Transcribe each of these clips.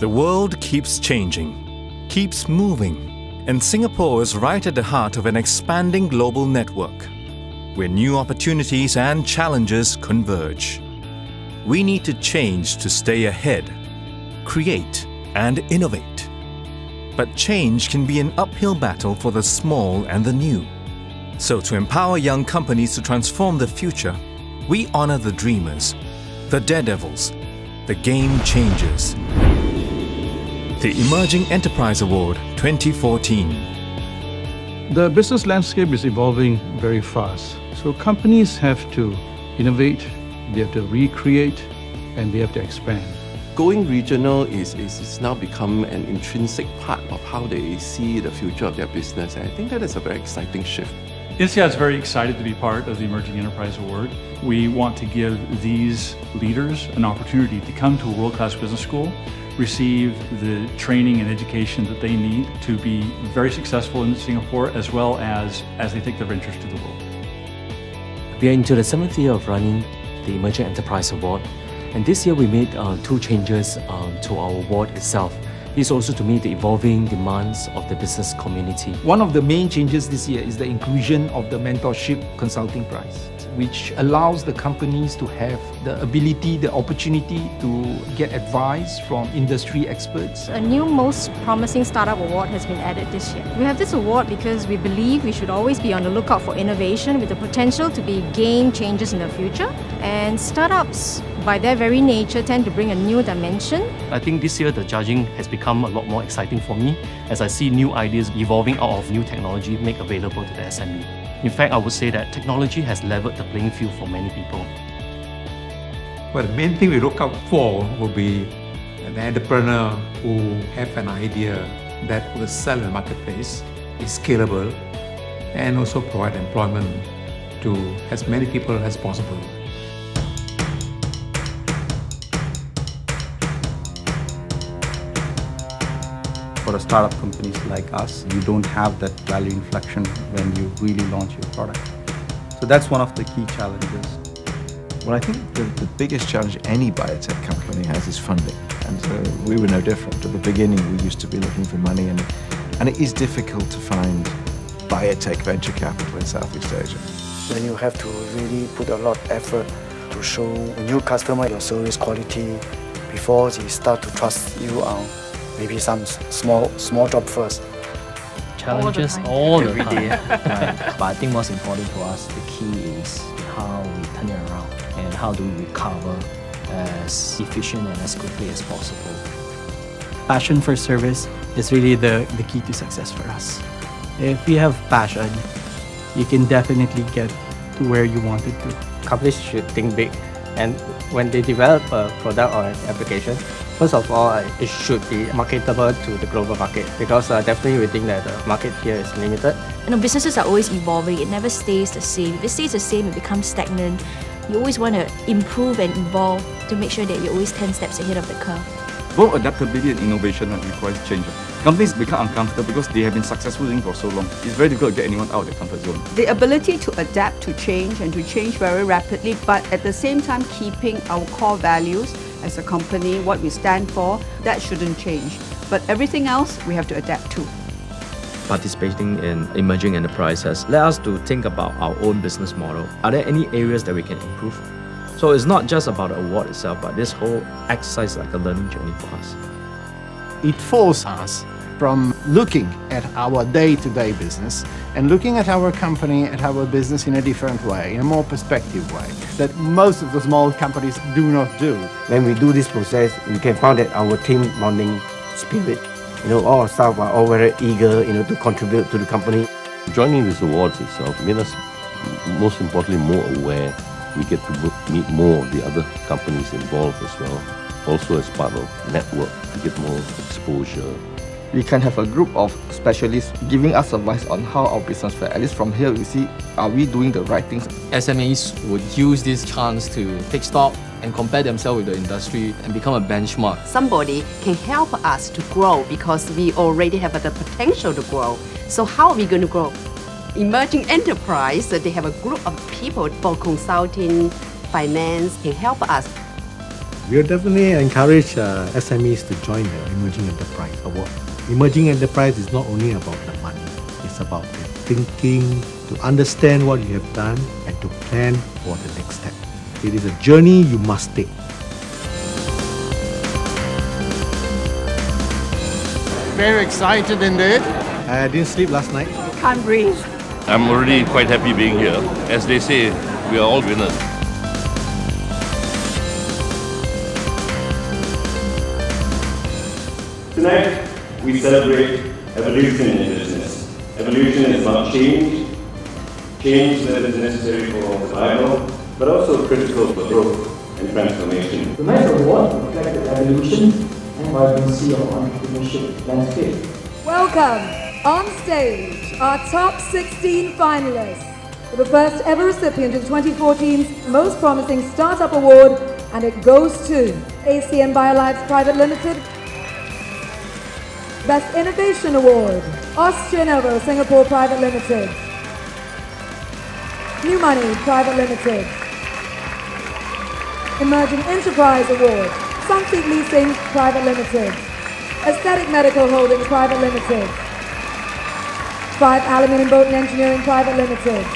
The world keeps changing, keeps moving, and Singapore is right at the heart of an expanding global network, where new opportunities and challenges converge. We need to change to stay ahead, create, and innovate. But change can be an uphill battle for the small and the new. So to empower young companies to transform the future, we honor the dreamers, the daredevils, the game changers. The Emerging Enterprise Award 2014. The business landscape is evolving very fast. So companies have to innovate, they have to recreate, and they have to expand. Going regional is now become an intrinsic part of how they see the future of their business. And I think that is a very exciting shift. INSEAD is very excited to be part of the Emerging Enterprise Award. We want to give these leaders an opportunity to come to a world-class business school, receive the training and education that they need to be very successful in Singapore, as well as they take their ventures to the world. We are into the 7th year of running the Emerging Enterprise Award, and this year we made 2 changes to our award itself. This is also to meet the evolving demands of the business community. One of the main changes this year is the inclusion of the Mentorship Consulting Prize, which allows the companies to have the ability, the opportunity to get advice from industry experts. A new Most Promising Startup Award has been added this year. We have this award because we believe we should always be on the lookout for innovation with the potential to be game changers in the future. And startups, by their very nature, tend to bring a new dimension. I think this year the judging has become a lot more exciting for me as I see new ideas evolving out of new technology made available to the SME. In fact, I would say that technology has leveled the playing field for many people. Well, the main thing we look out for will be an entrepreneur who have an idea that will sell in the marketplace, is scalable, and also provide employment to as many people as possible. For the startup companies like us, you don't have that value inflection when you really launch your product. So that's one of the key challenges. Well, I think the biggest challenge any biotech company has is funding. And we were no different. At the beginning, we used to be looking for money, and it is difficult to find biotech venture capital in Southeast Asia. Then you have to really put a lot of effort to show a new customer your service quality before they start to trust you on maybe some small job first. Challenges all the time. Right. But I think most important for us, the key is how we turn it around and how do we recover as efficient and as quickly as possible. Passion for service is really the key to success for us. If you have passion, you can definitely get to where you wanted to. Companies should think big, and when they develop a product or an application, first of all, it should be marketable to the global market, because definitely we think that the market here is limited. Businesses are always evolving. It never stays the same. If it stays the same, it becomes stagnant. You always want to improve and evolve to make sure that you're always 10 steps ahead of the curve. Both adaptability and innovation requires change. Companies become uncomfortable because they have been successful in for so long. It's very difficult to get anyone out of their comfort zone. The ability to adapt to change and to change very rapidly, but at the same time keeping our core values as a company, what we stand for, that shouldn't change. But everything else, we have to adapt to. Participating in Emerging Enterprise has led us to think about our own business model. Are there any areas that we can improve? So it's not just about the award itself, but this whole exercise is like a learning journey for us. It forces us from looking at our day-to-day business and looking at our company, at our business in a different way, in a more perspective way, that most of the small companies do not do. When we do this process, we can find that our team bonding spirit, all our staff are all very eager, to contribute to the company. Joining these awards itself made us, most importantly, more aware. We get to meet more of the other companies involved as well. Also as part of network, to get more exposure. We can have a group of specialists giving us advice on how our business fair. At least from here we see, are we doing the right things? SMEs would use this chance to take stock and compare themselves with the industry and become a benchmark. Somebody can help us to grow because we already have the potential to grow. So how are we going to grow? Emerging Enterprise, they have a group of people for consulting, finance, can help us. We will definitely encourage SMEs to join the Emerging Enterprise Award. Emerging Enterprise is not only about the money, it's about the thinking, to understand what you have done and to plan for the next step. It is a journey you must take. Very excited indeed. I didn't sleep last night. Can't breathe. I'm already quite happy being here. As they say, we are all winners. Tonight, we celebrate evolution in business. Evolution is about change. Change that is necessary for survival, but also critical for growth and transformation. Tonight's award reflects the evolution and vibrancy of entrepreneurship landscape. Welcome on stage our top 16 finalists for the first ever recipient of 2014's Most Promising Startup Award, and it goes to ACM Biolives Private Limited. Best Innovation Award, Austrianovo Singapore Private Limited. New Money Private Limited. Emerging Enterprise Award, Sunseat Leasing Private Limited. Aesthetic Medical Holdings Private Limited. 5 Aluminium Boat and Engineering Private Limited.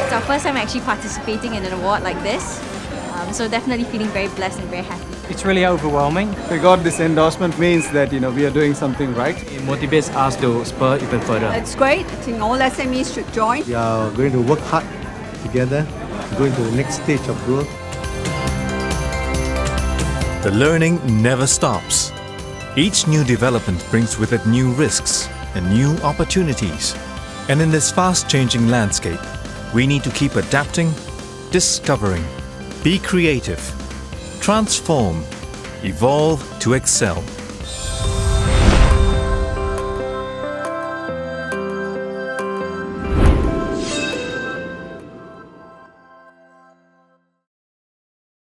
It's our first time actually participating in an award like this. So definitely feeling very blessed and very happy. It's really overwhelming. We got this endorsement means that we are doing something right. It motivates us to spur even further. It's great. I think all SMEs should join. We are going to work hard together, going to the next stage of growth. The learning never stops. Each new development brings with it new risks and new opportunities. And in this fast-changing landscape, we need to keep adapting, discovering, be creative, transform, evolve to excel.